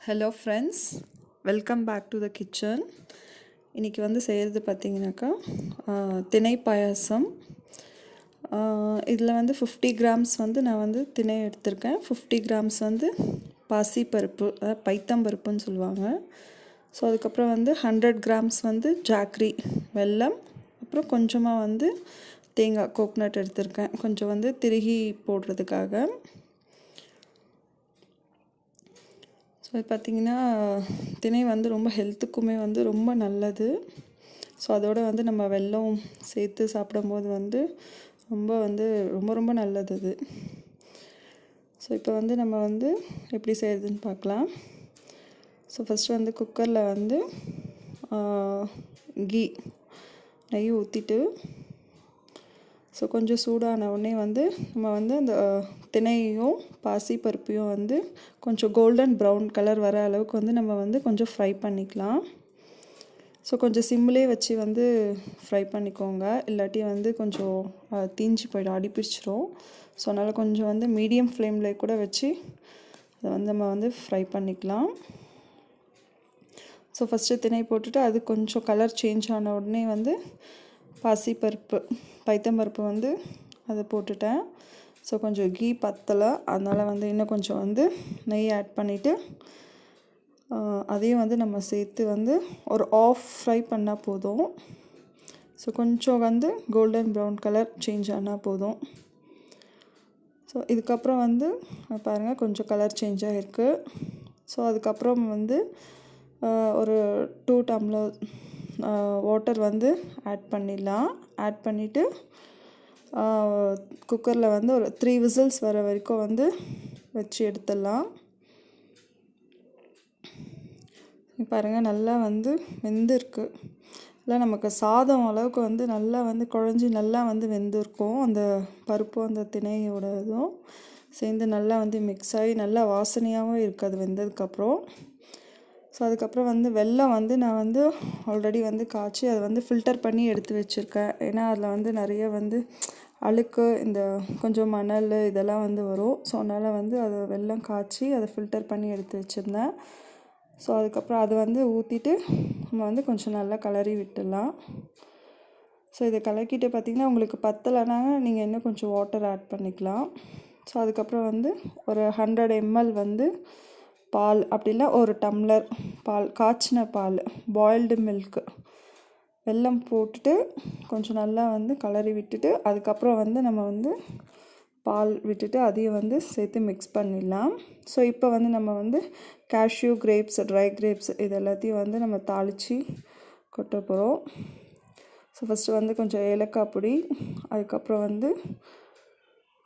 Hello friends, welcome back to the kitchen. இன்றைக்கி வந்து செய்கிறது பார்த்திங்கனாக்கா திணை பாயாசம். இதில் வந்து 50 கிராம்ஸ் வந்து நான் வந்து திணை எடுத்திருக்கேன். 50 கிராம்ஸ் வந்து பாசிப்பருப்பு, அதாவது பைத்தம்பருப்புன்னு சொல்லுவாங்க. ஸோ அதுக்கப்புறம் வந்து 100 கிராம்ஸ் வந்து ஜாக்ரி வெல்லம், அப்புறம் கொஞ்சமாக வந்து தேங்காய் கோக்னட் எடுத்திருக்கேன், கொஞ்சம் வந்து திருகி போடுறதுக்காக. ஸோ இது பார்த்திங்கன்னா திணை வந்து ரொம்ப ஹெல்த்துக்குமே வந்து ரொம்ப நல்லது. ஸோ அதோடு வந்து நம்ம வெல்லம் சேர்த்து சாப்பிடும்போது வந்து ரொம்ப ரொம்ப நல்லது அது. ஸோ இப்போ வந்து நம்ம வந்து எப்படி செய்கிறதுன்னு பார்க்கலாம். ஸோ ஃபஸ்ட்டு வந்து குக்கரில் வந்து நெய் ஊற்றிட்டு, ஸோ கொஞ்சம் சூடான உடனே வந்து நம்ம வந்து அந்த திணையையும் பாசிப்பருப்பையும் வந்து கொஞ்சம் கோல்டன் ப்ரௌன் கலர் வர அளவுக்கு வந்து நம்ம வந்து கொஞ்சம் ஃப்ரை பண்ணிக்கலாம். ஸோ கொஞ்சம் சிம்லேயே வச்சு வந்து ஃப்ரை பண்ணிக்கோங்க, இல்லாட்டி வந்து கொஞ்சம் தீஞ்சு போயிடும், அடி பிடிச்சிரும். ஸோ அதனால் கொஞ்சம் வந்து மீடியம் ஃப்ளேமில் கூட வச்சு அதை வந்து நம்ம வந்து ஃப்ரை பண்ணிக்கலாம். ஸோ ஃபஸ்ட்டு திணை போட்டுட்டு அது கொஞ்சம் கலர் சேஞ்ச் ஆன உடனே வந்து பாசிப்பருப்பு பைத்தம்பருப்பு வந்து அதை போட்டுட்டேன். ஸோ கொஞ்சம் கீ பத்தலை, அதனால் வந்து இன்னும் கொஞ்சம் வந்து நெய் ஆட் பண்ணிவிட்டு அதையும் வந்து நம்ம சேர்த்து வந்து ஒரு ஆஃப் ஃப்ரை பண்ணால் போதும். ஸோ கொஞ்சம் வந்து கோல்டன் ப்ரௌன் கலர் சேஞ்ச் ஆனால் போதும். ஸோ இதுக்கப்புறம் வந்து பாருங்கள் கொஞ்சம் கலர் சேஞ்ச் ஆகிருக்கு. ஸோ அதுக்கப்புறம் வந்து ஒரு 2 டம்ளர் வாட்டர் வந்து ஆட் பண்ணிடலாம். ஆட் பண்ணிவிட்டு குக்கரில் வந்து ஒரு 3 விசில்ஸ் வர வரைக்கும் வந்து வச்சு எடுத்துடலாம். பாருங்கள் நல்லா வந்து வெந்திருக்கு. இல்லை நமக்கு சாதம் அளவுக்கு வந்து நல்லா வந்து குழஞ்சி நல்லா வந்து வெந்திருக்கும். அந்த பருப்பும் அந்த திணையோட இதுவும் சேர்ந்து நல்லா வந்து மிக்ஸ் ஆகி நல்லா வாசனையாகவும் இருக்குது அது வெந்ததுக்கப்புறம். ஸோ அதுக்கப்புறம் வந்து வெல்லம் வந்து நான் வந்து ஆல்ரெடி வந்து காய்ச்சி அதை வந்து ஃபில்டர் பண்ணி எடுத்து வச்சுருக்கேன். ஏன்னா அதில் வந்து நிறைய வந்து அழுக்கு, இந்த கொஞ்சம் மணல் இதெல்லாம் வந்து வரும். ஸோ அதனால் வந்து அதை வெல்லம் காய்ச்சி அதை ஃபில்டர் பண்ணி எடுத்து வச்சுருந்தேன். ஸோ அதுக்கப்புறம் அதை வந்து ஊற்றிட்டு நம்ம வந்து கொஞ்சம் நல்லா கிளறி விட்டுடலாம். ஸோ இதை கலக்கிட்டு பார்த்திங்கன்னா உங்களுக்கு பத்தலைன்னா நீங்கள் இன்னும் கொஞ்சம் வாட்டர் ஆட் பண்ணிக்கலாம். ஸோ அதுக்கப்புறம் வந்து ஒரு 100 ml வந்து பால், அப்படின்னா ஒரு டம்ளர் பால், காய்ச்சின பால், பாயில்டு மில்க்கு, வெல்லம் போட்டுட்டு கொஞ்சம் நல்லா வந்து கலரி விட்டுட்டு அதுக்கப்புறம் வந்து நம்ம வந்து பால் விட்டுட்டு அதையும் வந்து சேர்த்து மிக்ஸ் பண்ணிடலாம். ஸோ இப்போ வந்து நம்ம வந்து கேஷ்யூ, கிரேப்ஸ், ட்ரை கிரேப்ஸ் இது எல்லாத்தையும் வந்து நம்ம தாளித்து கொட்ட போகிறோம். ஸோ ஃபஸ்ட்டு வந்து கொஞ்சம் ஏலக்காய் பொடி, அதுக்கப்புறம் வந்து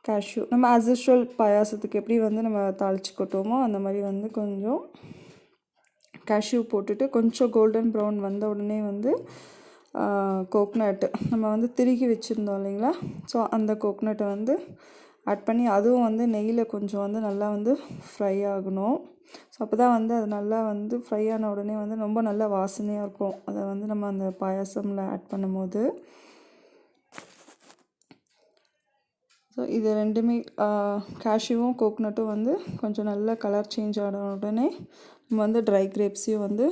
கேஷ்யூ, நம்ம ஆஸ் யூஷுவல் பாயாசத்துக்கு எப்படி வந்து நம்ம தாளித்து கொட்டுவோமோ அந்த மாதிரி வந்து கொஞ்சம் கேஷ்யூ போட்டுட்டு கொஞ்சம் கோல்டன் ப்ரௌன் வந்த உடனே வந்து கோக்னட் நம்ம வந்து திருகி வச்சுருந்தோம் இல்லைங்களா, ஸோ அந்த கோக்னட்டை வந்து ஆட் பண்ணி அதுவும் வந்து நெய்யில் கொஞ்சம் வந்து நல்லா வந்து ஃப்ரை ஆகணும். ஸோ அப்போ தான் வந்து அது நல்லா வந்து ஃப்ரை ஆன உடனே வந்து ரொம்ப நல்லா வாசனையாக இருக்கும் அதை வந்து நம்ம அந்த பாயாசமில் ஆட் பண்ணும்போது. ஸோ இது ரெண்டுமே கேஷ்யூவும் கோக்னட்டும் வந்து கொஞ்சம் நல்லா கலர் சேஞ்ச் ஆன உடனே நம்ம வந்து ட்ரை கிரேப்ஸையும் வந்து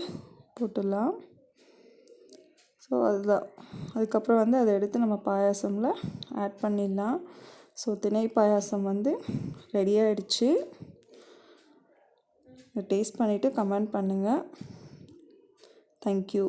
போட்டுடலாம். ஸோ அதுதான், அதுக்கப்புறம் வந்து அதை எடுத்து நம்ம பாயாசமில் ஆட் பண்ணிடலாம். ஸோ திணை பாயாசம் வந்து ரெடி ஆகிடுச்சு. டேஸ்ட் பண்ணிவிட்டு கமெண்ட் பண்ணுங்கள். தேங்க்யூ.